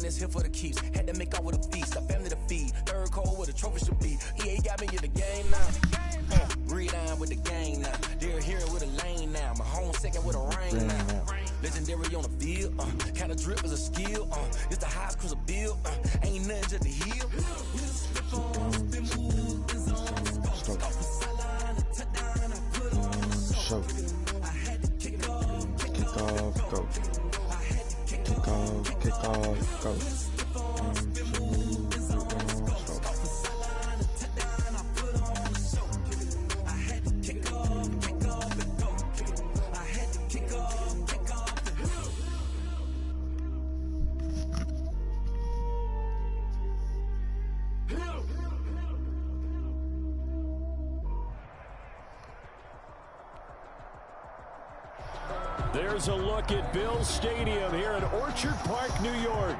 that's here for the keeps. Had to make out with a feast, a family to feed. Third cold where the trophy should be. EA got me in the game now. Read on with the gang now. They're here with a lane now. My home second with a rain now. Legendary on the field. Kind of drip is a skill. It's the highest cruiser bill. Ain't nothing just the hill. So, kick off, go. Kick off, go. There's a look at Bills Stadium here in Orchard Park, New York.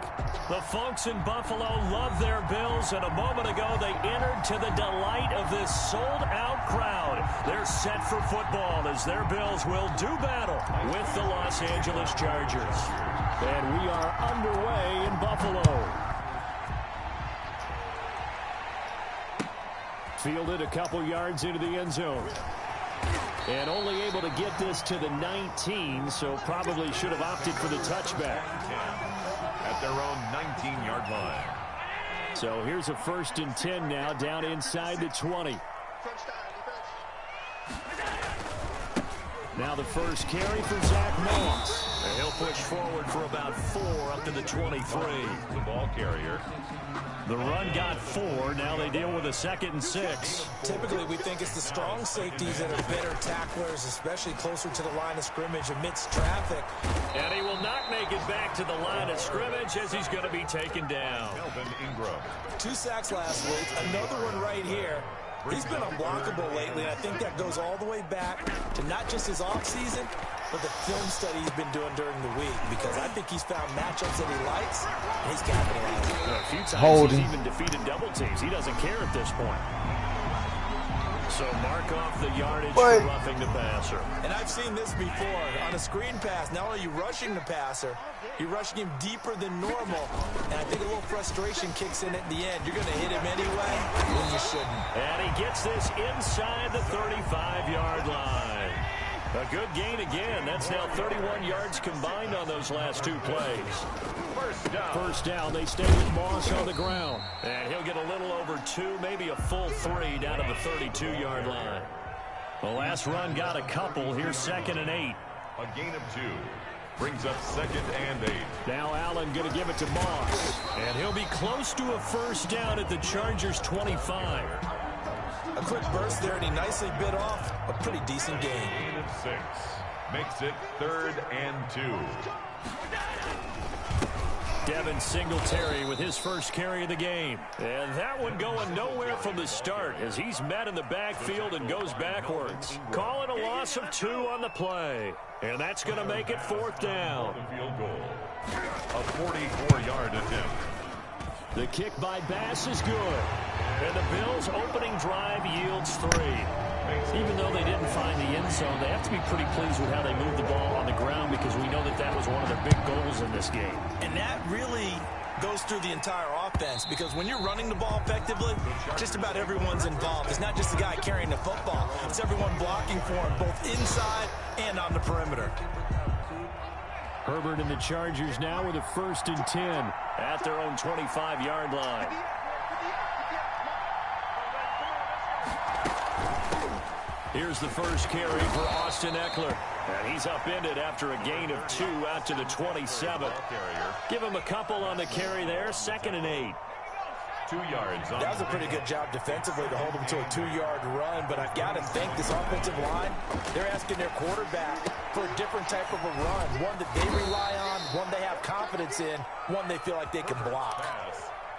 The folks in Buffalo love their Bills, and a moment ago they entered to the delight of this sold-out crowd. They're set for football as their Bills will do battle with the Los Angeles Chargers. And we are underway in Buffalo. Fielded a couple yards into the end zone. And only able to get this to the 19, so probably should have opted for the touchback. At their own 19-yard line. So here's a 1st and 10 now, down inside the 20. Now the first carry for Zach Moss. And he'll push forward for about 4 up to the 23. The ball carrier. The run got 4. Now they deal with a 2nd and 6. Typically, we think it's the strong safeties that are better tacklers, especially closer to the line of scrimmage amidst traffic. And he will not make it back to the line of scrimmage as he's going to be taken down. Melvin Ingram. 2 sacks last week. Another one right here. He's been unblockable lately, and I think that goes all the way back to not just his offseason, but the film study he's been doing during the week, because I think he's found matchups that he likes, and he's capitalizing. A few times he's even defeated double teams. He doesn't care at this point. So mark off the yardage for roughing the passer. And I've seen this before. On a screen pass, not only are you rushing the passer, you're rushing him deeper than normal. And I think a little frustration kicks in at the end. You're going to hit him anyway when you shouldn't. And he gets this inside the 35-yard line. A good gain again. That's now 31 yards combined on those last 2 plays. First down, they stay with Moss on the ground. And he'll get a little over 2, maybe a full 3 down to the 32-yard line. The last run got a couple. Here's 2nd and 8. A gain of 2. Brings up 2nd and 8. Now Allen going to give it to Moss. And he'll be close to a first down at the Chargers' 25. A quick burst there, and he nicely bit off a pretty decent gain. Gain of 6. Makes it 3rd and 2. Devin Singletary with his first carry of the game. And that one going nowhere from the start as he's met in the backfield and goes backwards. Calling a loss of 2 on the play. And that's going to make it 4th down. Field goal. A 44-yard attempt. The kick by Bass is good. And the Bills' opening drive yields 3. Even though they didn't find the end zone, they have to be pretty pleased with how they moved the ball on the ground, because we know that that was one of their big goals in this game. And that really goes through the entire offense, because when you're running the ball effectively, just about everyone's involved. It's not just the guy carrying the football. It's everyone blocking for him, both inside and on the perimeter. Herbert and the Chargers now with a 1st and 10 at their own 25-yard line. Here's the first carry for Austin Eckler. And he's upended after a gain of 2 out to the 27. Give him a couple on the carry there. 2nd and 8. 2 yards. That was a pretty good job defensively to hold him to a 2-yard run, but I've got to think this offensive line, they're asking their quarterback for a different type of a run, one that they rely on, one they have confidence in, one they feel like they can block.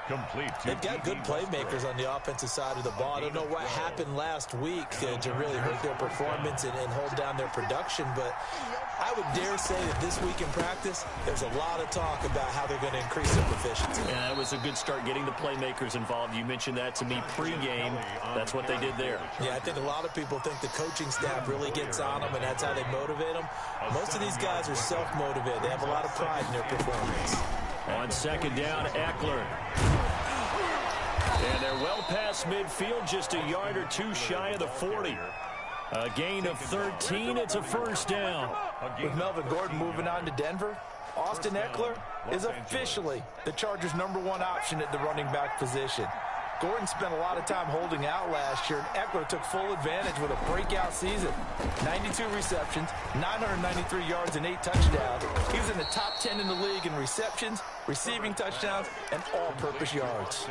Complete. They've got good playmakers on the offensive side of the ball. I don't know what happened last week to really hurt their performance and hold down their production, but I would dare say that this week in practice, there's a lot of talk about how they're going to increase their proficiency. Yeah, that was a good start getting the playmakers involved. You mentioned that to me pregame. That's what they did there. Yeah, I think a lot of people think the coaching staff really gets on them, and that's how they motivate them. Most of these guys are self-motivated. They have a lot of pride in their performance. On second down, Eckler. And they're well past midfield, just a yard or two shy of the 40. A gain of 13. It's a first down. With Melvin Gordon moving on to Denver, Austin Eckler is officially the Chargers' #1 option at the running back position. Gordon spent a lot of time holding out last year, and Eckler took full advantage with a breakout season. 92 receptions, 993 yards, and 8 touchdowns. He was in the top 10 in the league in receptions, receiving touchdowns, and all-purpose yards.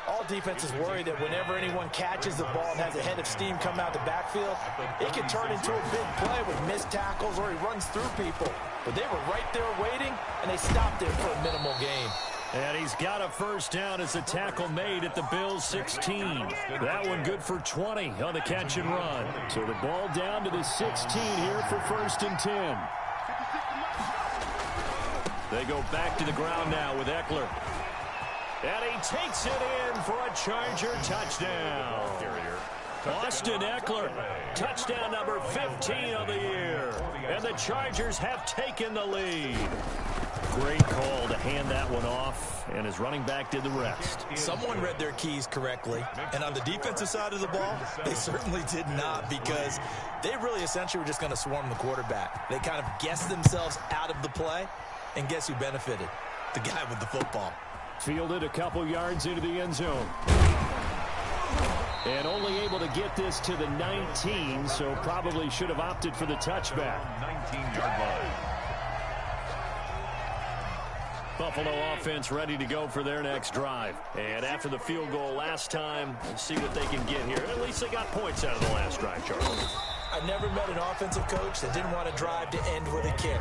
All defenses worry that whenever anyone catches the ball and has a head of steam come out the backfield, it can turn into a big play with missed tackles or he runs through people. But they were right there waiting, and they stopped him for a minimal gain. And he's got a first down as the tackle made at the Bills' 16. That one good for 20 on the catch and run. So the ball down to the 16 here for 1st and 10. They go back to the ground now with Eckler. And he takes it in for a Charger touchdown. Austin Eckler, touchdown number 15 of the year. And the Chargers have taken the lead. Great call to hand that one off, and his running back did the rest. Someone read their keys correctly, and on the defensive side of the ball, they certainly did not, because they really essentially were just going to swarm the quarterback. They kind of guessed themselves out of the play, and guess who benefited? The guy with the football. Fielded a couple yards into the end zone. And only able to get this to the 19, so probably should have opted for the touchback. 19-yard line. Buffalo offense ready to go for their next drive. And after the field goal last time, we'll see what they can get here. At least they got points out of the last drive, Charles. I never met an offensive coach that didn't want a drive to end with a kick.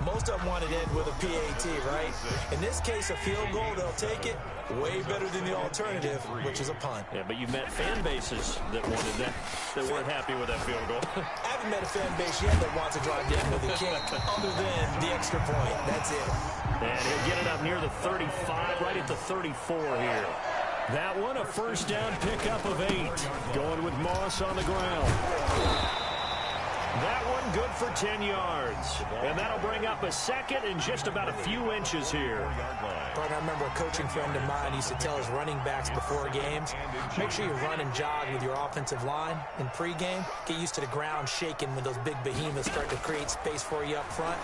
Most of them want it to end with a PAT, right? In this case, a field goal, they'll take it. Way better than the alternative, which is a punt. Yeah, but you've met fan bases that wanted that, that weren't happy with that field goal. I haven't met a fan base yet that wants a drive to end with a kick, other than the extra point. That's it. And he'll get it up near the 35, right at the 34 here. That one, a first down pickup of 8. Going with Moss on the ground. That one good for 10 yards. And that'll bring up a second and just about a few inches here. But I remember a coaching friend of mine used to tell his running backs before games, make sure you run and jog with your offensive line in pregame. Get used to the ground shaking when those big behemoths start to create space for you up front.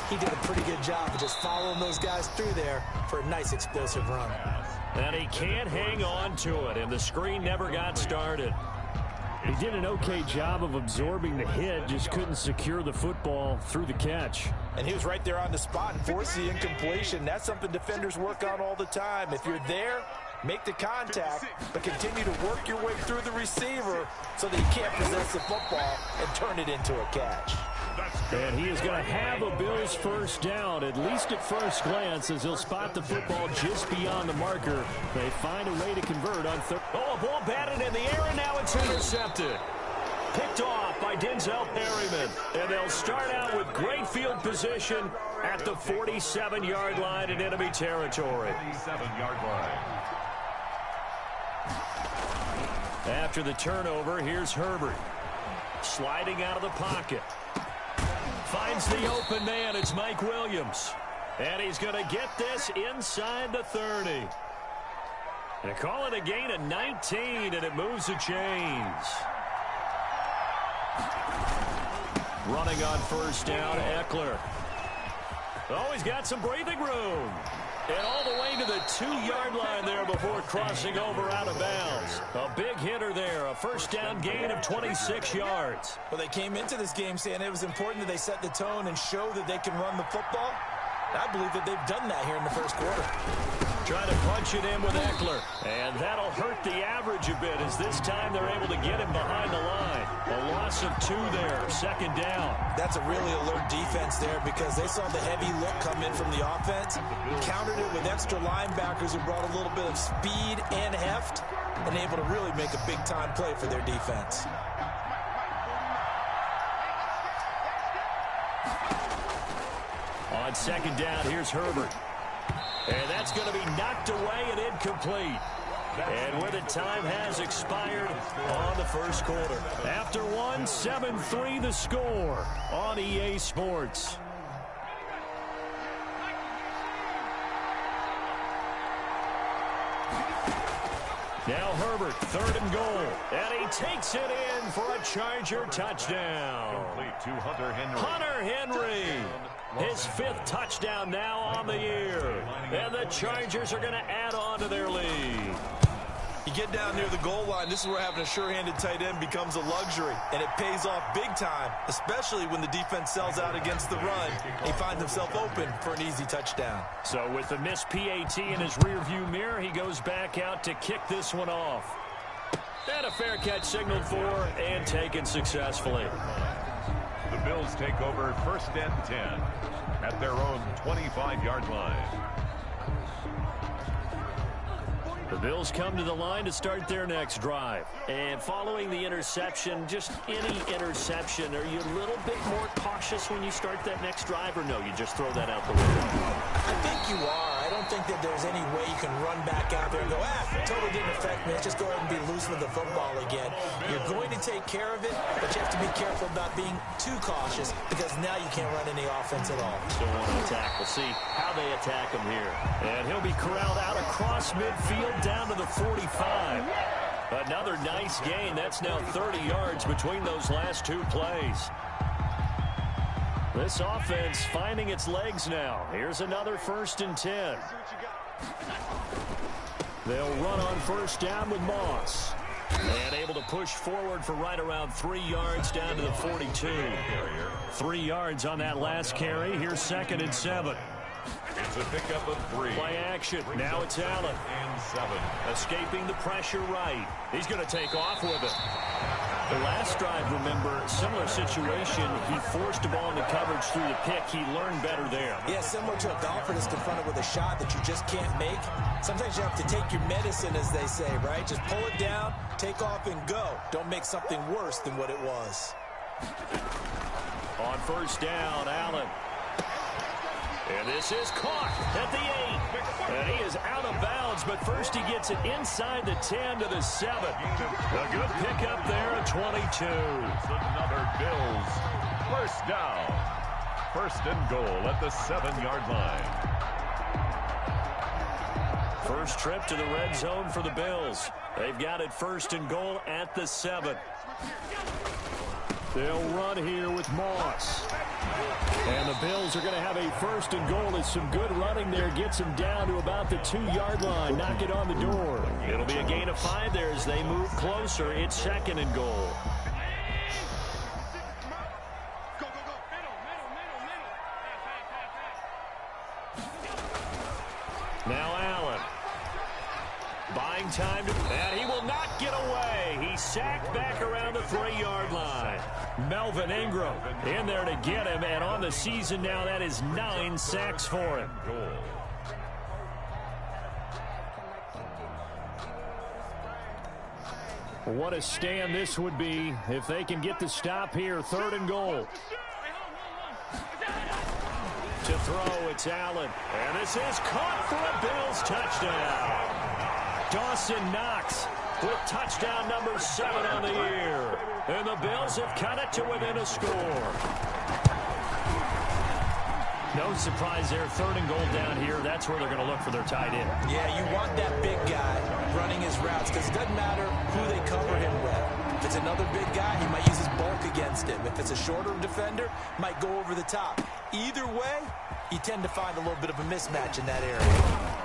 He did a pretty good job of just following those guys through there for a nice explosive run. And he can't hang on to it, and the screen never got started. He did an okay job of absorbing the hit, just couldn't secure the football through the catch. And he was right there on the spot and forced the incompletion. That's something defenders work on all the time. If you're there, make the contact, but continue to work your way through the receiver so that you can't possess the football and turn it into a catch. And he is going to have a Bills first down, at least at first glance, as he'll spot the football just beyond the marker. They find a way to convert on third. Oh, a ball batted in the air, and now it's intercepted. Picked off by Denzel Perryman. And they'll start out with great field position at the 47-yard line in enemy territory. 47-yard line. After the turnover, here's Herbert. Sliding out of the pocket. Finds the open man. It's Mike Williams. And he's going to get this inside the 30. They call it a gain of 19, and it moves the chains. Running on first down, Eckler. Oh, he's got some breathing room. And all the way to the 2-yard line there before crossing over out of bounds. A big hitter there, a first down gain of 26 yards. Well, they came into this game saying it was important that they set the tone and show that they can run the football. I believe that they've done that here in the first quarter. Trying to punch it in with Eckler. And that'll hurt the average a bit, as this time they're able to get him behind the line. A loss of 2 there, second down. That's a really alert defense there, because they saw the heavy look come in from the offense, countered it with extra linebackers who brought a little bit of speed and heft, and able to really make a big-time play for their defense. On second down, here's Herbert. And that's going to be knocked away and incomplete. And where the time has expired on the first quarter. After one, 7-3 the score on EA Sports. Now Herbert, 3rd and goal. And he takes it in for a Charger touchdown. Complete to Hunter Henry. Hunter Henry, his 5th touchdown now on the year. And the Chargers are going to add on to their lead. You get down near the goal line, this is where having a sure-handed tight end becomes a luxury, and it pays off big time, especially when the defense sells out against the run. He finds himself open for an easy touchdown. So with the missed PAT in his rearview mirror, he goes back out to kick this one off. And a fair catch signaled for and taken successfully. The Bills take over 1st and 10 at their own 25-yard line. The Bills come to the line to start their next drive. And following the interception, just any interception, are you a little bit more cautious when you start that next drive, or no, you just throw that out the window? I think you are. I don't think that there's any way you can run back out there and go, totally didn't affect me. Let's just go ahead and be loose with the football again. You're going to take care of it, but you have to be careful about being too cautious because now you can't run any offense at all. Still want to attack. We'll see how they attack him here. And he'll be corralled out across midfield down to the 45. Another nice gain. That's now 30 yards between those last 2 plays. This offense finding its legs now. Here's another 1st and 10. They'll run on 1st down with Moss. And able to push forward for right around 3 yards down to the 42. 3 yards on that last carry. Here's 2nd and 7. It's a pickup of 3. Play action. Now it's Allen. And 7. Escaping the pressure right. He's going to take off with it. The last drive, remember, similar situation. He forced the ball into coverage through the pick. He learned better there. Yeah, similar to a golfer that's confronted with a shot that you just can't make. Sometimes you have to take your medicine, as they say, right? Just pull it down, take off, and go. Don't make something worse than what it was. On 1st down, Allen. And this is caught at the 8. And he is out of bounds, but first he gets it inside the 10 to the 7. A good pickup there at 22. Another Bills 1st down. 1st and goal at the 7-yard line. First trip to the red zone for the Bills. They've got it 1st and goal at the 7. They'll run here with Moss. And the Bills are going to have a 1st and goal. As some good running there gets them down to about the 2-yard line. Knock it on the door. It'll be a gain of 5 there as they move closer. It's 2nd and goal. Now Allen. Buying time, and he will not get away. He's sacked back around the 3-yard line. Melvin Ingram in there to get him, and on the season now, that is 9 sacks for him. What a stand this would be if they can get the stop here. 3rd and goal. To throw, it's Allen. And this is caught for a Bills touchdown. Dawson Knox with touchdown number 7 on the year. And the Bills have cut it to within a score. No surprise there. 3rd and goal down here. That's where they're going to look for their tight end. Yeah, you want that big guy running his routes because it doesn't matter who they cover him with. If it's another big guy, he might use his bulk against him. If it's a shorter defender, might go over the top. Either way, you tend to find a little bit of a mismatch in that area.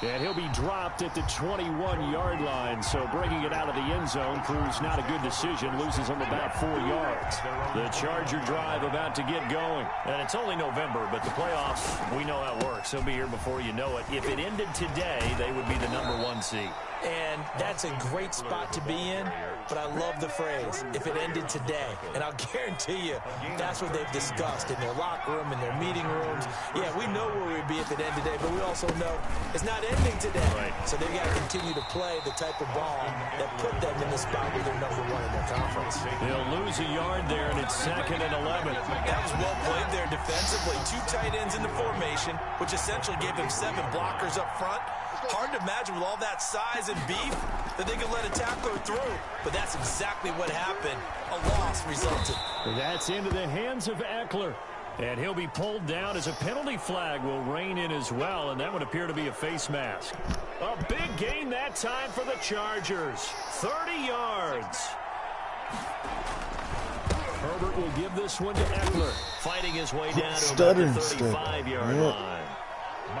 And he'll be dropped at the 21-yard line, so bringing it out of the end zone proves not a good decision. Loses him about 4 yards. The Charger drive about to get going. And it's only November, but the playoffs, we know how it works. They'll be here before you know it. If it ended today, they would be the number 1 seed. And that's a great spot to be in, but I love the phrase, if it ended today. And I'll guarantee you, that's what they've discussed in their locker room, in their meeting rooms. Yeah, we know where we'd be if it ended today, but we also know it's not ending today. Right. So they've got to continue to play the type of ball that put them in the spot where they're number 1 in their conference. They'll lose a yard there, and it's 2nd and 11. That was well played there defensively. 2 tight ends in the formation, which essentially gave them 7 blockers up front. Hard to imagine with all that size and beef that they could let a tackler through. But that's exactly what happened. A loss resulted. That's into the hands of Eckler. And he'll be pulled down as a penalty flag will rein in as well, and that would appear to be a face mask. A big gain that time for the Chargers. 30 yards. Herbert will give this one to Eckler, fighting his way down to about the 35-yard line.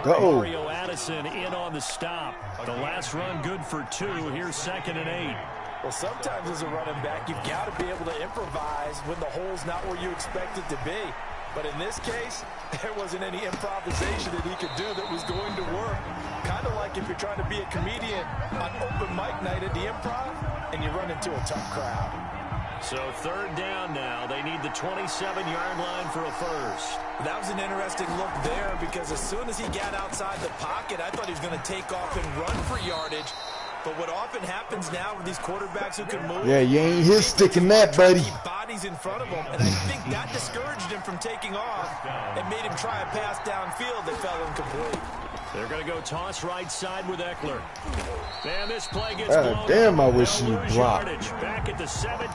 Go. Mario Addison in on the stop. The last run good for 2. Here's 2nd and 8. Well, sometimes as a running back, you've got to be able to improvise when the hole's not where you expect it to be. But in this case, there wasn't any improvisation that he could do that was going to work. Kind of like if you're trying to be a comedian on open mic night at the Improv and you run into a tough crowd. So 3rd down now. They need the 27-yard line for a first. That was an interesting look there because as soon as he got outside the pocket, I thought he was going to take off and run for yardage. But what often happens now with these quarterbacks who can move, yeah, you ain't his sticking that, buddy. Bodies in front of him, and I think that discouraged him from taking off and made him try a pass downfield that fell incomplete. They're going to go toss right side with Eckler. And this play gets blown. Damn, I wish he blocked. Back at the 17.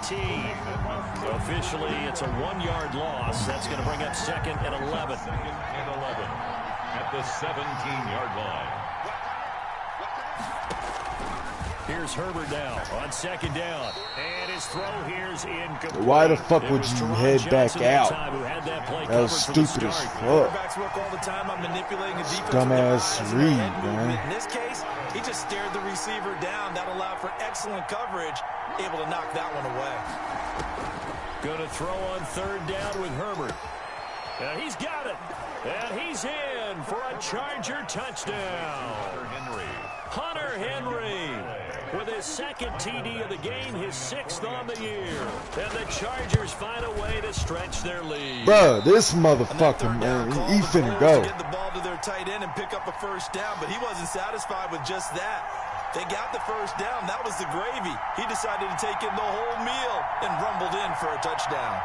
So officially, it's a 1-yard loss. That's going to bring up 2nd and 11. 2nd and 11 at the 17-yard line. Here's Herbert now on 2nd down. And his throw here's incomplete. Why the fuck would you head back out? That was stupid as fuck. Dumbass read, man. In this case, he just stared the receiver down. That allowed for excellent coverage, able to knock that one away. Going to throw on 3rd down with Herbert. And he's got it. And he's in for a Charger touchdown. Hunter Henry with his 2nd TD of the game, his 6th on the year. And the Chargers find a way to stretch their lead. Bruh, this motherfucker, man, he finna go. Get the ball to their tight end and pick up a first down, but he wasn't satisfied with just that. They got the first down. That was the gravy. He decided to take in the whole meal and rumbled in for a touchdown.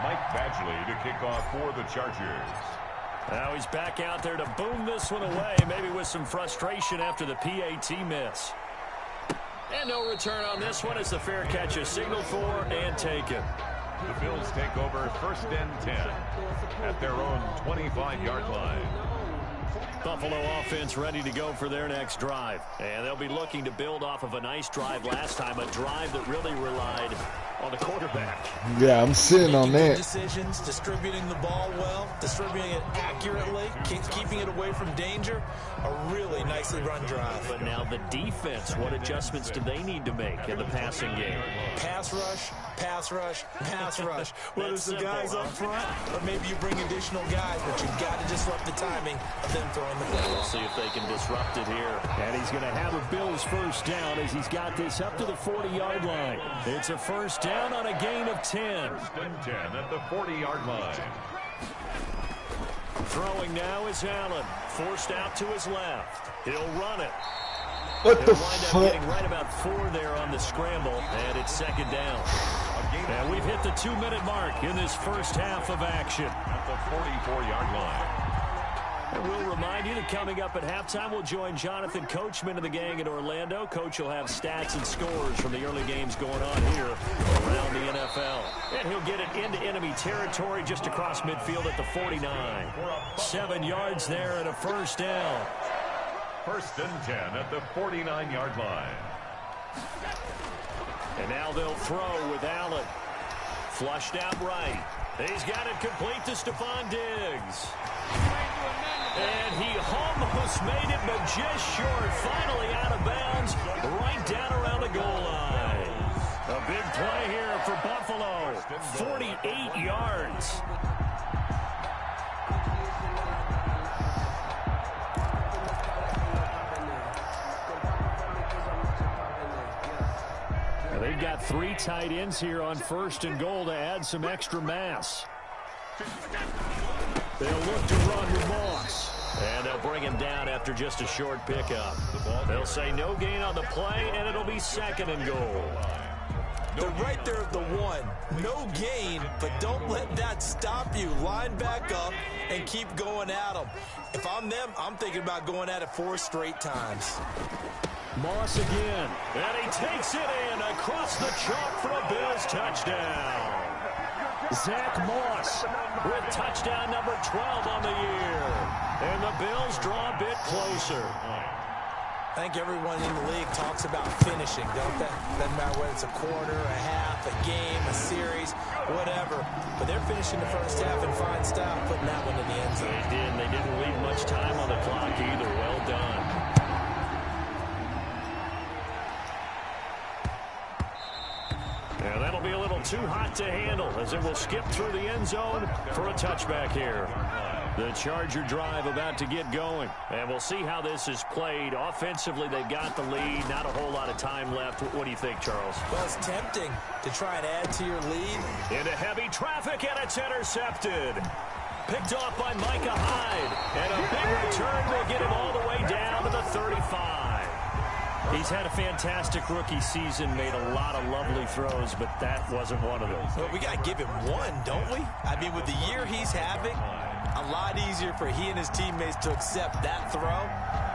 Mike Badgley to kick off for the Chargers. Now he's back out there to boom this one away, maybe with some frustration after the PAT miss. And no return on this one as the fair catch is signaled for and taken. The Bills take over 1st and 10 at their own 25-yard line. Buffalo offense ready to go for their next drive. And they'll be looking to build off of a nice drive last time, a drive that really relied on the quarterback. Yeah, I'm sitting on that. Decisions, distributing the ball well, distributing it accurately, keeping it away from danger. A really nicely run drive. But now the defense, what adjustments do they need to make in the passing game? Pass rush, pass rush, pass rush. Whether it's the guys up front or maybe you bring additional guys, but you've got to disrupt the timing of them throwing the ball. We'll see if they can disrupt it here. And he's going to have a Bills first down as he's got this up to the 40-yard line. It's a first down on a gain of 10. 1st and 10 at the 40-yard line. Throwing now is Allen. Forced out to his left. He'll run it. What the He'll wind up fuck? getting right about 4 there on the scramble, and it's 2nd down. And we've hit the 2-minute mark in this first half of action. At the 44-yard line. And we'll remind you that coming up at halftime, we'll join Jonathan Coachman of the gang in Orlando. Coach will have stats and scores from the early games going on here around the NFL. And he'll get it into enemy territory just across midfield at the 49. 7 yards there and a first down. 1st and 10 at the 49-yard line. And now they'll throw with Allen. Flushed out right. He's got it complete to Stephon Diggs. And he almost made it, but just short. Finally out of bounds, right down around the goal line. A big play here for Buffalo. 48 yards. And they've got 3 tight ends here on 1st and goal to add some extra mass. They'll look to run with Moss. And they'll bring him down after just a short pickup. They'll say no gain on the play, and it'll be 2nd and goal. They're right there at the 1. No gain, but don't let that stop you. Line back up and keep going at them. If I'm them, I'm thinking about going at it 4 straight times. Moss again. And he takes it in across the chalk for a Bills touchdown. Zach Moss with touchdown number 12 on the year. And the Bills draw a bit closer. I think everyone in the league talks about finishing, don't they? Doesn't matter whether it's a quarter, a half, a game, a series, whatever. But they're finishing the first half in fine style, putting that one in the end zone. They did. They didn't leave much time on the clock either. Well done. And that'll be a little too hot to handle as it will skip through the end zone for a touchback here. The Charger drive about to get going. And we'll see how this is played. Offensively, they've got the lead. Not a whole lot of time left. What do you think, Charles? Well, it's tempting to try and add to your lead. Into heavy traffic, and it's intercepted. Picked off by Micah Hyde. And a big return will get him all the way down to the 35. He's had a fantastic rookie season, made a lot of lovely throws, but that wasn't one of them. Well, we got to give him one, don't we? I mean, with the year he's having, a lot easier for he and his teammates to accept that throw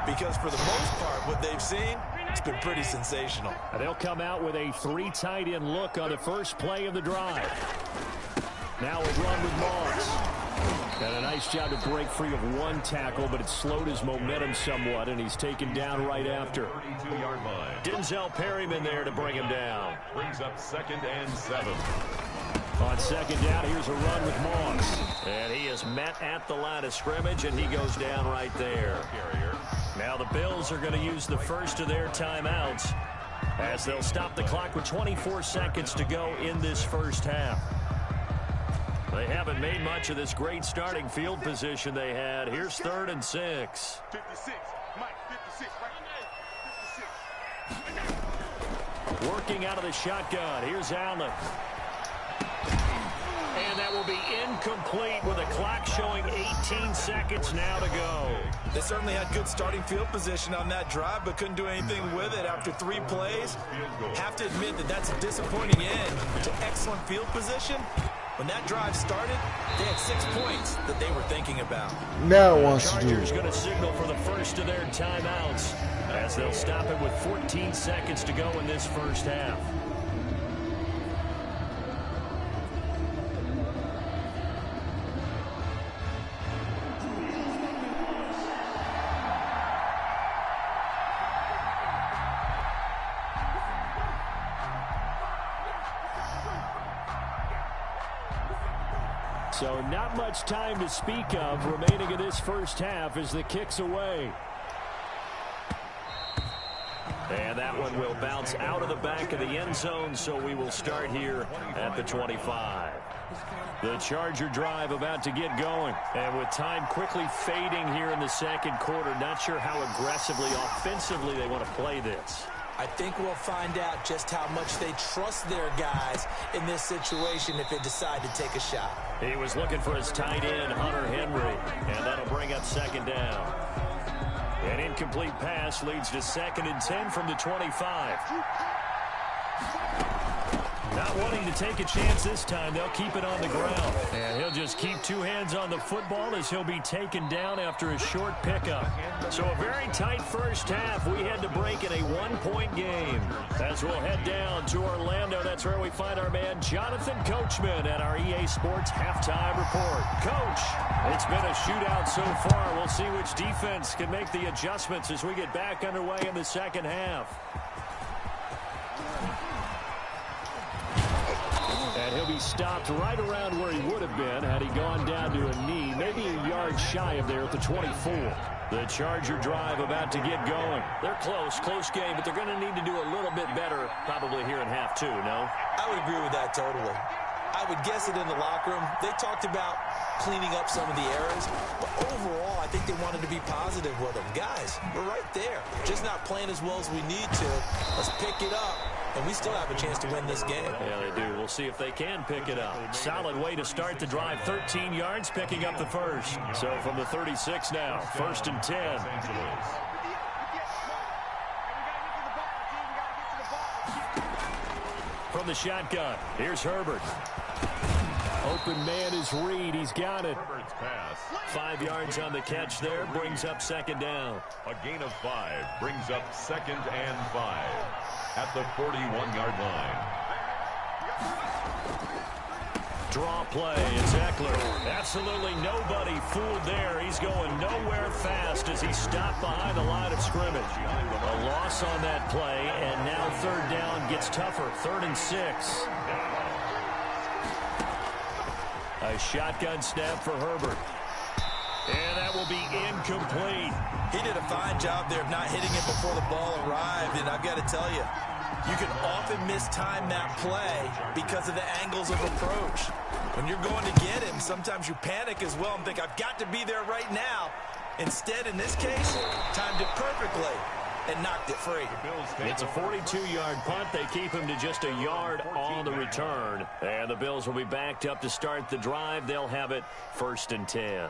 because for the most part, what they've seen, it's been pretty sensational. And they'll come out with a 3 tight end look on the first play of the drive. Now a run with Moss. And a nice job to break free of one tackle, but it slowed his momentum somewhat, and he's taken down right after. 32-yard line. Denzel Perryman there to bring him down. Brings up 2nd and 7. On second down, here's a run with Moss. And he is met at the line of scrimmage, and he goes down right there. Now the Bills are going to use the first of their timeouts as they'll stop the clock with 24 seconds to go in this first half. They haven't made much of this great starting field position they had. Here's 3rd and 6. 56. Mike, 56. Right. Working out of the shotgun. Here's Allen. And that will be incomplete with a clock showing 18 seconds now to go. They certainly had good starting field position on that drive, but couldn't do anything with it after 3 plays. Have to admit that that's a disappointing end to excellent field position. When that drive started, they had 6 points that they were thinking about. Now wants to do Chargers it. going to signal for the first of their timeouts as they'll stop it with 14 seconds to go in this first half. So not much time to speak of remaining in this first half as the kick's away. And that one will bounce out of the back of the end zone, so we will start here at the 25. The Charger drive about to get going. And with time quickly fading here in the second quarter, not sure how aggressively, offensively they want to play this. I think we'll find out just how much they trust their guys in this situation if they decide to take a shot. He was looking for his tight end, Hunter Henry, and that'll bring up second down. An incomplete pass leads to 2nd and 10 from the 25. Not wanting to take a chance this time, they'll keep it on the ground. And he'll just keep 2 hands on the football as he'll be taken down after a short pickup. So a very tight first half. We had to break in a 1-point game. As we'll head down to Orlando, that's where we find our man Jonathan Coachman at our EA Sports Halftime Report. Coach, it's been a shootout so far. We'll see which defense can make the adjustments as we get back underway in the second half. And he'll be stopped right around where he would have been had he gone down to a knee, maybe a yard shy of there at the 24. The Charger drive about to get going. They're close game, but they're going to need to do a little bit better probably here in half 2, no? I would agree with that totally. I would guess it in the locker room. They talked about cleaning up some of the errors, but overall, I think they wanted to be positive with them. Guys, we're right there. Just not playing as well as we need to. Let's pick it up, and we still have a chance to win this game. Yeah, they do. We'll see if they can pick it up. Solid way to start the drive. 13 yards, picking up the first. So from the 36 now, 1st and 10. From the shotgun, here's Herbert. Open man is Reed. He's got it. Herbert's pass. 5 yards on the catch there. Brings up second down. A gain of 5 brings up 2nd and 5 at the 41-yard line. Draw play. It's Eckler. Absolutely nobody fooled there. He's going nowhere fast as he stopped behind the line of scrimmage. A loss on that play, and now third down gets tougher. 3rd and 6. A shotgun snap for Herbert. And that will be incomplete. He did a fine job there of not hitting it before the ball arrived, and I've got to tell you, you can often mistime that play because of the angles of approach. When you're going to get him, sometimes you panic as well and think, I've got to be there right now. Instead, in this case, timed it perfectly and knocked it free. It's a 42-yard punt. They keep him to just a yard on the return. And the Bills will be backed up to start the drive. They'll have it 1st and 10.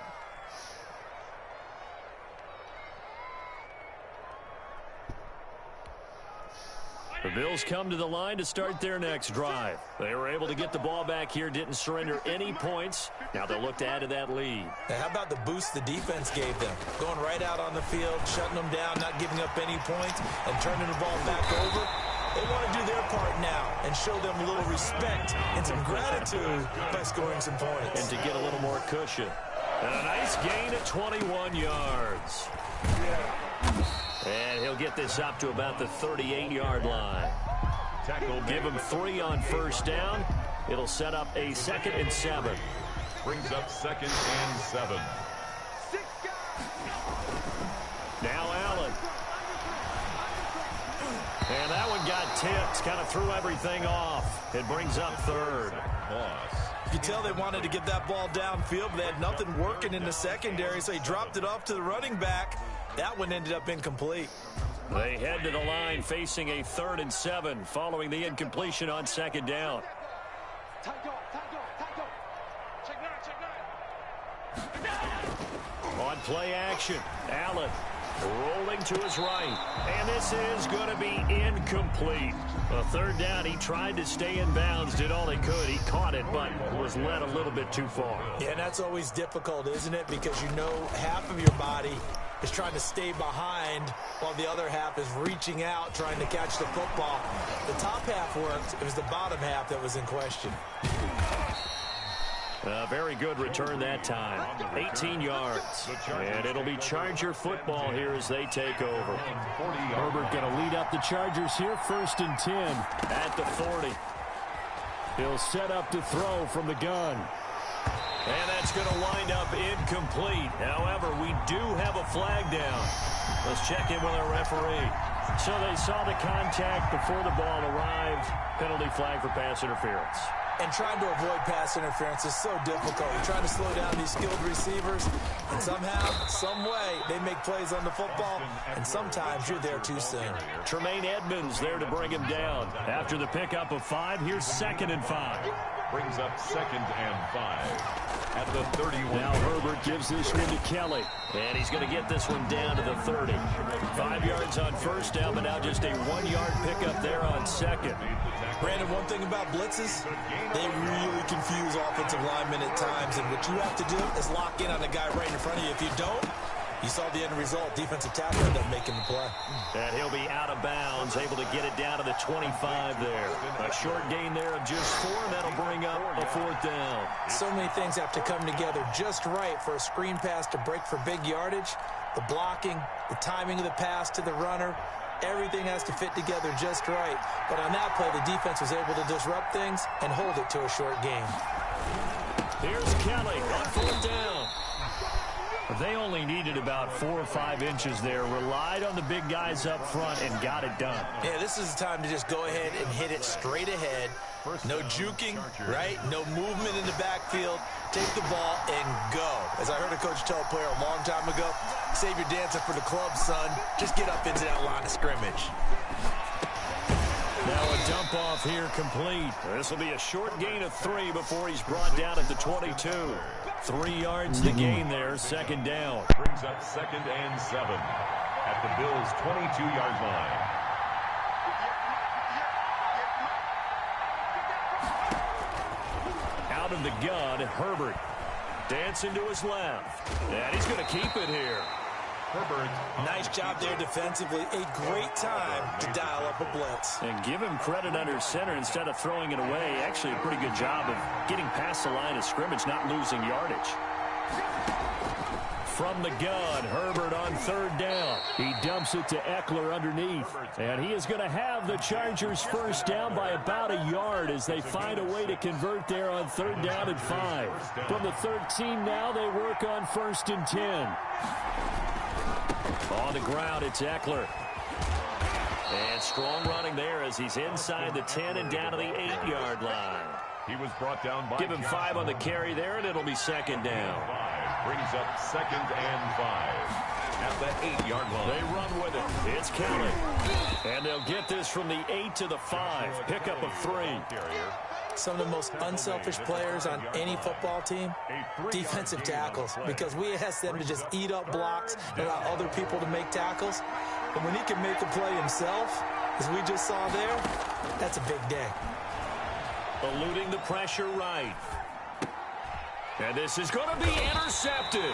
The Bills come to the line to start their next drive. They were able to get the ball back here, didn't surrender any points. Now they'll look to add to that lead. Now, how about the boost the defense gave them? Going right out on the field, shutting them down, not giving up any points, and turning the ball back over. They want to do their part now and show them a little respect and some gratitude by scoring some points. And to get a little more cushion. And a nice gain at 21 yards. And he'll get this up to about the 38-yard line. Give him 3 on 1st down. It'll set up a 2nd and 7. Brings up 2nd and 7. Now Allen. And that one got tipped. Kind of threw everything off. It brings up 3rd. You can tell they wanted to get that ball downfield, but they had nothing working in the secondary, so he dropped it off to the running back. That one ended up incomplete. They head to the line facing a 3rd and 7 following the incompletion on 2nd down. On play action, Allen rolling to his right. And this is going to be incomplete. A 3rd down, he tried to stay in bounds, did all he could. He caught it, but was led a little bit too far. Yeah, and that's always difficult, isn't it? Because you know half of your body is trying to stay behind while the other half is reaching out, trying to catch the football. The top half worked. It was the bottom half that was in question. A very good return that time. 18 yards. And it'll be Charger football here as they take over. Herbert going to lead up the Chargers here, 1st and 10 at the 40. He'll set up to throw from the gun. And that's going to wind up incomplete. However, we do have a flag down. Let's check in with our referee. So they saw the contact before the ball arrived. Penalty flag for pass interference. And trying to avoid pass interference is so difficult. You're trying to slow down these skilled receivers, and somehow, some way, they make plays on the football, and sometimes you're there too soon. Tremaine Edmonds there to bring him down. After the pickup of 5, here's 2nd and 5. Brings up 2nd and 5 at the 31. Now Herbert gives this one to Kelly, and he's going to get this one down to the 30. 5 yards on 1st down, but now just a 1-yard pickup there on 2nd. Brandon, one thing about blitzes, they really confuse offensive linemen at times, and what you have to do is lock in on the guy right in front of you. If you don't, you saw the end result. Defensive tackle ended up making the play. And he'll be out of bounds, able to get it down to the 25 there. A short gain there of just 4, and that'll bring up a 4th down. So many things have to come together just right for a screen pass to break for big yardage. The blocking, the timing of the pass to the runner, everything has to fit together just right. But on that play, the defense was able to disrupt things and hold it to a short gain. Here's Kelly on 4th down. They only needed about 4 or 5 inches there, relied on the big guys up front, and got it done. Yeah, this is the time to just go ahead and hit it straight ahead. No juking, right? No movement in the backfield. Take the ball and go. As I heard a coach tell a player a long time ago, save your dancing for the club, son. Just get up into that line of scrimmage. Now a dump off here complete. This will be a short gain of 3 before he's brought down at the 22. 3 yards to gain there, 2nd down. Brings up 2nd and 7 at the Bills' 22-yard line. Out of the gun, Herbert dancing to his left. And he's going to keep it here. Herbert. Nice job there defensively. A great time to dial up a blitz. And give him credit under center instead of throwing it away. Actually, a pretty good job of getting past the line of scrimmage, not losing yardage. From the gun, Herbert on third down. He dumps it to Eckler underneath. And he is going to have the Chargers first down by about a yard as they find a way to convert there on third down and 5. From the 13 now, they work on 1st and 10. On the ground, it's Eckler. And strong running there as he's inside the 10 and down to the 8-yard line. He was brought down by... Give him 5 on the carry there, and it'll be second down. Brings up 2nd and 5 at the 8-yard line. They run with it. It's Kelly. And they'll get this from the 8 to the 5. Pick up of 3. Some of the most unselfish players on any football team, defensive tackles, because we ask them to just eat up blocks and allow other people to make tackles. And when he can make a play himself, as we just saw there, that's a big day. Eluding the pressure right. And this is going to be intercepted.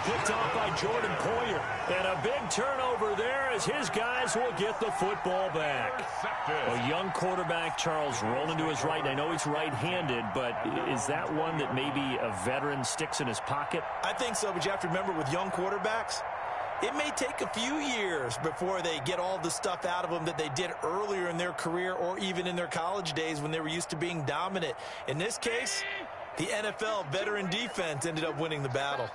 Picked off by Jordan Poyer. And a big turnover there as his guys will get the football back. A young quarterback, Charles, rolling to his right. I know he's right-handed, but is that one that maybe a veteran sticks in his pocket? I think so, but you have to remember with young quarterbacks, it may take a few years before they get all the stuff out of them that they did earlier in their career or even in their college days when they were used to being dominant. In this case, the NFL veteran defense ended up winning the battle.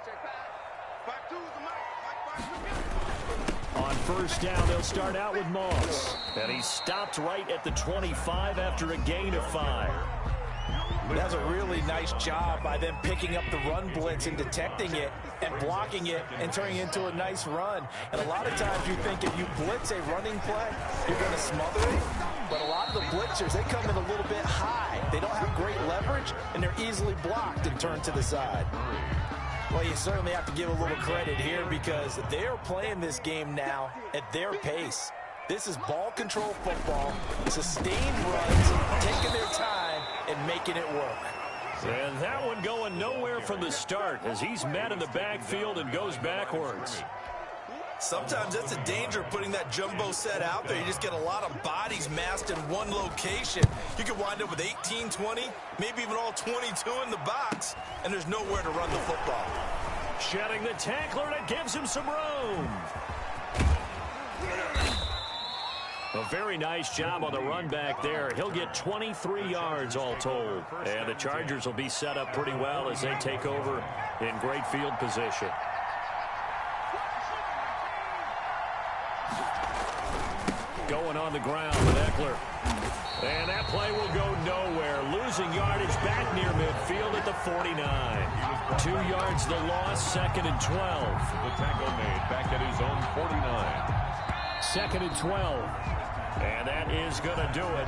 On first down, they'll start out with Moss. And he stopped right at the 25 after a gain of 5. That's a really nice job by them picking up the run blitz and detecting it and blocking it and turning it into a nice run. And a lot of times you think if you blitz a running play, you're going to smother it. But a lot of the blitzers, they come in a little bit high. They don't have great leverage, and they're easily blocked and turned to the side. Well, you certainly have to give a little credit here because they're playing this game now at their pace. This is ball control football, sustained runs, taking their time, and making it work. And that one going nowhere from the start as he's met in the backfield and goes backwards. Sometimes that's a danger putting that jumbo set out there. You just get a lot of bodies massed in one location. You could wind up with 18, 20, maybe even all 22 in the box, and there's nowhere to run the football. Shedding the tackler, and it gives him some room. A very nice job on the run back there. He'll get 23 yards all told. And the Chargers will be set up pretty well as they take over in great field position. Going on the ground with Eckler. And that play will go nowhere. Losing yardage back near midfield at the 49. 2 yards the loss, 2nd and 12. The tackle made back at his own 49. 2nd and 12. And that is going to do it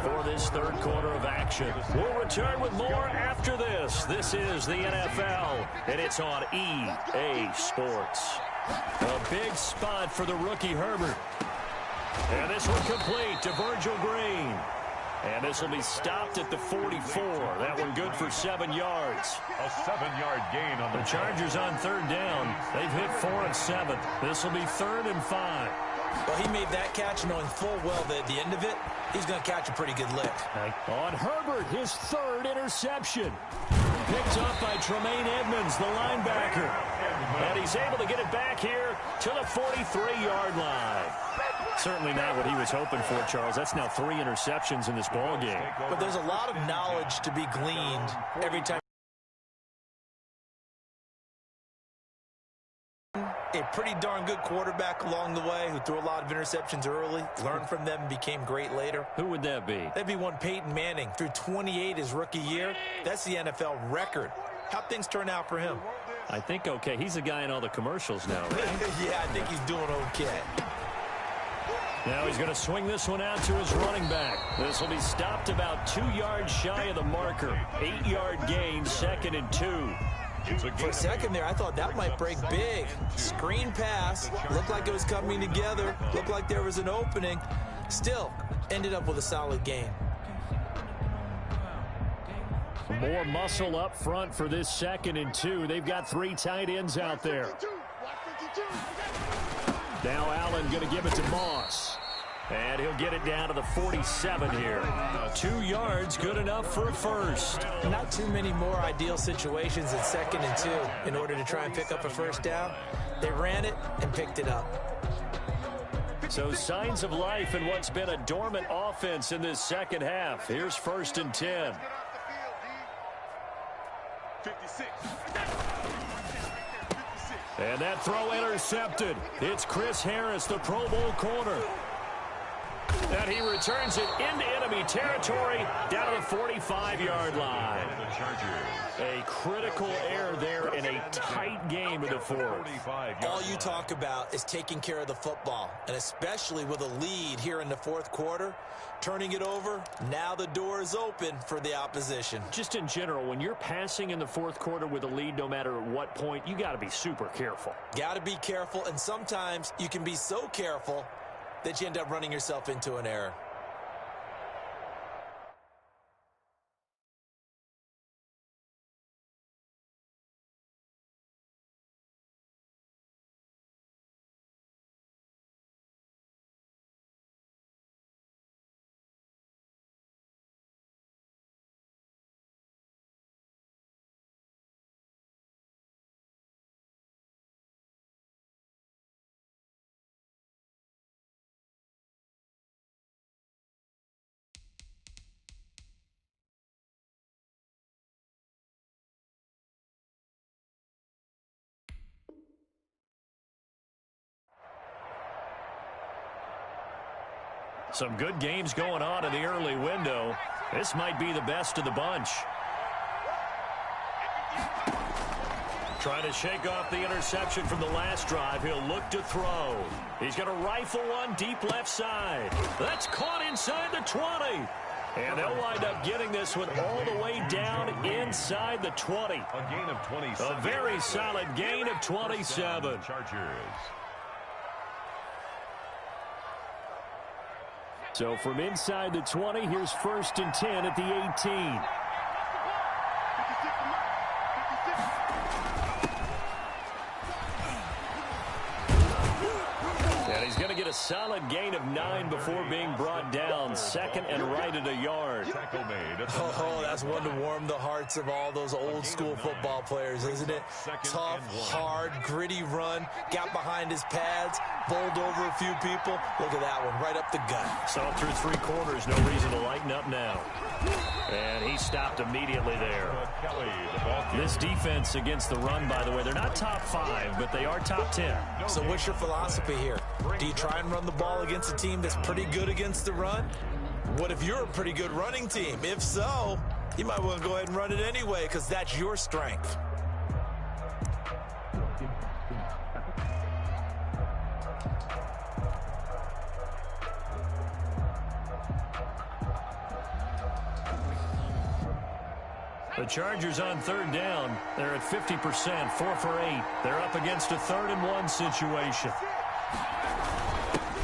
for this third quarter of action. We'll return with more after this. This is the NFL, and it's on EA Sports. A big spot for the rookie Herbert. And this one complete to Virgil Green. And this will be stopped at the 44. That one good for 7 yards. A 7-yard gain on the Chargers on third down. They've hit 4 of 7. This will be 3rd and 5. Well, he made that catch knowing full well that at the end of it, he's going to catch a pretty good lick. On Herbert, his 3rd interception. Picked up by Tremaine Edmonds, the linebacker. And he's able to get it back here to the 43-yard line. Certainly not what he was hoping for, Charles. That's now 3 interceptions in this ball game. But there's a lot of knowledge to be gleaned every time. A pretty darn good quarterback along the way who threw a lot of interceptions early, learned from them, and became great later. Who would that be? That'd be one Peyton Manning. Threw 28 his rookie year. That's the NFL record. How'd things turn out for him? I think okay. He's the guy in all the commercials now, right? Yeah, I think he's doing okay. Now he's going to swing this one out to his running back. This will be stopped about 2 yards shy of the marker. 8-yard gain, 2nd and 2. For a second there, I thought that might break big. Screen pass. Looked like it was coming together. Looked like there was an opening. Still, ended up with a solid gain. More muscle up front for this 2nd and 2. They've got 3 tight ends out there. Now Allen going to give it to Moss. And he'll get it down to the 47 here. 2 yards, good enough for a first. Not too many more ideal situations in 2nd and 2 in order to try and pick up a first down. They ran it and picked it up. So signs of life in what's been a dormant offense in this second half. Here's 1st and 10. 56. And that throw intercepted. It's Chris Harris, the Pro Bowl corner. And he returns it into enemy territory down to the 45-yard line. A critical error there in a tight game in the 4th. All you talk about is taking care of the football, and especially with a lead here in the 4th quarter, turning it over, now the door is open for the opposition. Just in general, when you're passing in the 4th quarter with a lead, no matter at what point, you got to be super careful. Got to be careful, and sometimes you can be so careful that you end up running yourself into an error. Some good games going on in the early window. This might be the best of the bunch. Trying to shake off the interception from the last drive. He'll look to throw. He's going to rifle one deep left side. That's caught inside the 20. And they'll wind up getting this one all the way down inside the 20. A gain of 27. A very solid gain of 27. Chargers. So from inside the 20, here's 1st and 10 at the 18. And he's going to get a solid gain of 9 before being brought down. 2nd and right at a yard. Oh, that's one to warm the hearts of all those old school football players, isn't it? Tough, hard, gritty run. Got behind his pads, bowled over a few people. Look at that one, right up the gut. Saw through 3 quarters, no reason to lighten up now. And he stopped immediately there. This defense against the run, by the way, they're not top 5, but they are top 10. So what's your philosophy here? Do you try and run the ball against a team that's pretty good against the run? What if you're a pretty good running team? If so, you might want to go ahead and run it anyway because that's your strength. The Chargers on 3rd down. They're at 50%, 4 for 8. They're up against a 3rd and 1 situation.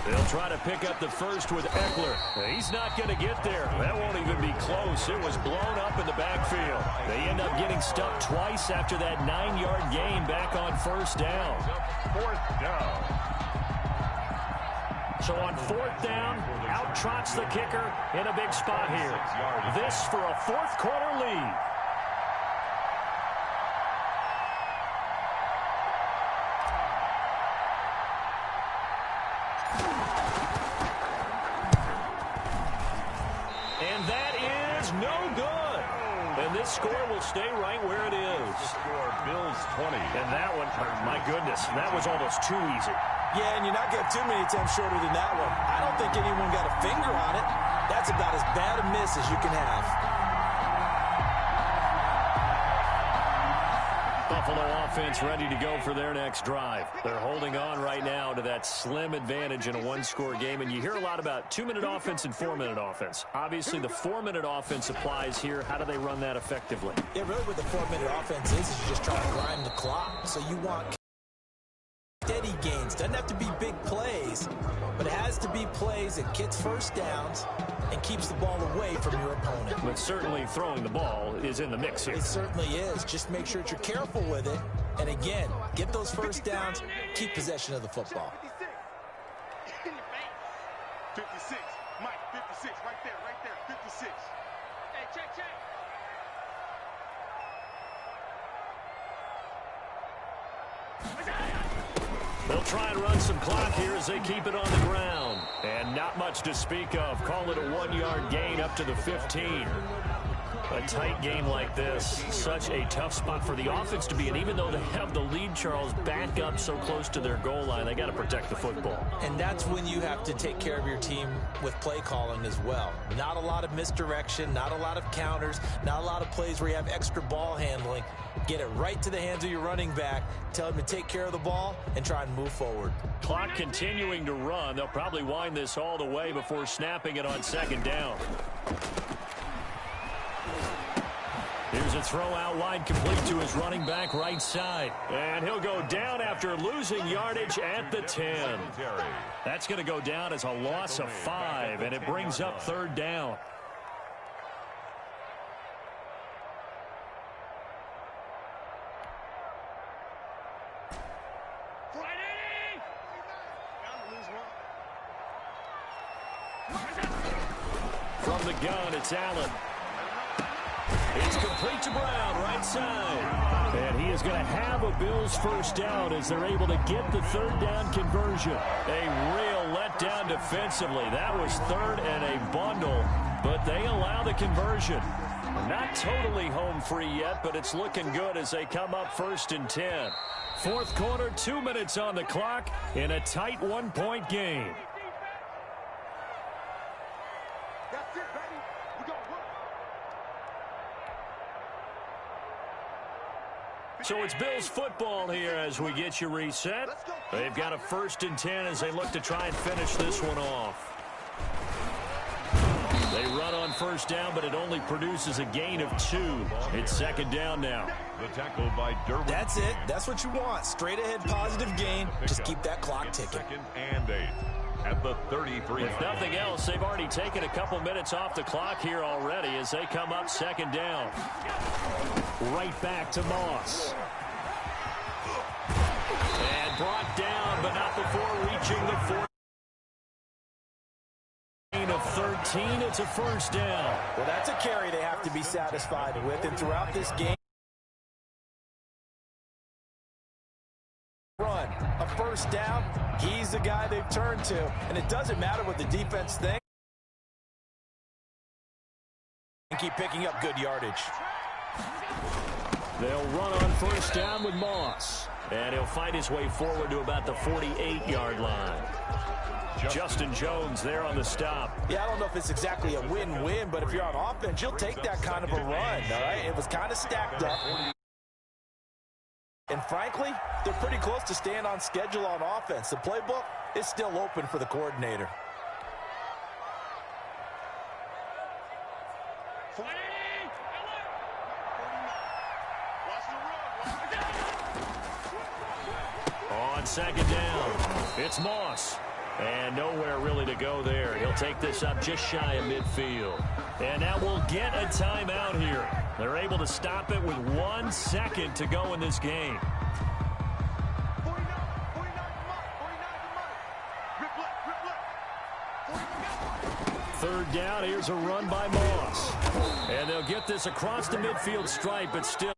They'll try to pick up the first with Eckler. He's not going to get there. That won't even be close. It was blown up in the backfield. They end up getting stuck twice after that 9-yard gain back on 1st down. 4th down. So on 4th down, out trots the kicker in a big spot here. This for a 4th quarter lead. And that is no good. And this score will stay right where it is. Score Bills 20. And that one, my goodness, that was almost too easy. Yeah, and you're not getting too many attempts shorter than that one. I don't think anyone got a finger on it. That's about as bad a miss as you can have. Buffalo offense ready to go for their next drive. They're holding on right now to that slim advantage in a 1-score game. And you hear a lot about 2-minute offense and 4-minute offense. Obviously, the 4-minute offense applies here. How do they run that effectively? Yeah, really what the 4-minute offense is you just try to grind the clock. So you want steady gains. Doesn't have to be big plays, but it has to be plays that gets first downs and keeps the ball away from your opponent. But certainly throwing the ball is in the mix here. It certainly is. Just make sure that you're careful with it And again, get those first downs, keep possession of the football. 56. Mike, 56. Right there, 56. Hey, check. They'll try and run some clock here as they keep it on the ground. And not much to speak of. Call it a 1-yard gain up to the 15. A tight game like this, such a tough spot for the offense to be in. Even though they have the lead, Charles, back up so close to their goal line, they got to protect the football. And that's when you have to take care of your team with play calling as well. Not a lot of misdirection, not a lot of counters, not a lot of plays where you have extra ball handling. Get it right to the hands of your running back, tell him to take care of the ball, and try and move forward. Clock continuing to run. They'll probably wind this all the way before snapping it on second down. Here's a throw out wide, complete to his running back right side. And he'll go down after losing yardage at the 10. That's going to go down as a loss of 5, and it brings up third down. From the gun, it's Allen. It's complete to Brown, right side. And he is going to have a Bills first down as they're able to get the third down conversion. A real letdown defensively. That was third and a bundle, but they allow the conversion. Not totally home free yet, but it's looking good as they come up 1st and 10. Fourth quarter, 2 minutes on the clock in a tight 1-point game. So it's Bills football here as we get you reset. They've got a 1st and 10 as they look to try and finish this one off. They run on first down, but it only produces a gain of 2. It's second down now. The tackle by Derwin. That's it. That's what you want. Straight ahead positive gain. Just keep that clock ticking. 2nd and 8 at the 33. If nothing else, they've already taken a couple minutes off the clock here already as they come up second down. Right back to Moss. And brought down, but not before reaching the 4. Of 13, it's a first down. Well, that's a carry they have to be satisfied with, and throughout this game, run a first down. He's the guy they've turned to, and it doesn't matter what the defense thinks. And keep picking up good yardage. They'll run on first down with Moss, and he'll fight his way forward to about the 48-yard line. Justin Jones there on the stop. Yeah, I don't know if it's exactly a win-win, but if you're on offense, you'll take that kind of a run, all right? It was kind of stacked up. And frankly, they're pretty close to staying on schedule on offense. The playbook is still open for the coordinator. On second down, it's Moss. And nowhere really to go there. He'll take this up just shy of midfield. And now we'll get a timeout here. They're able to stop it with 1 second to go in this game. Third down, here's a run by Moss. And they'll get this across the midfield stripe, but still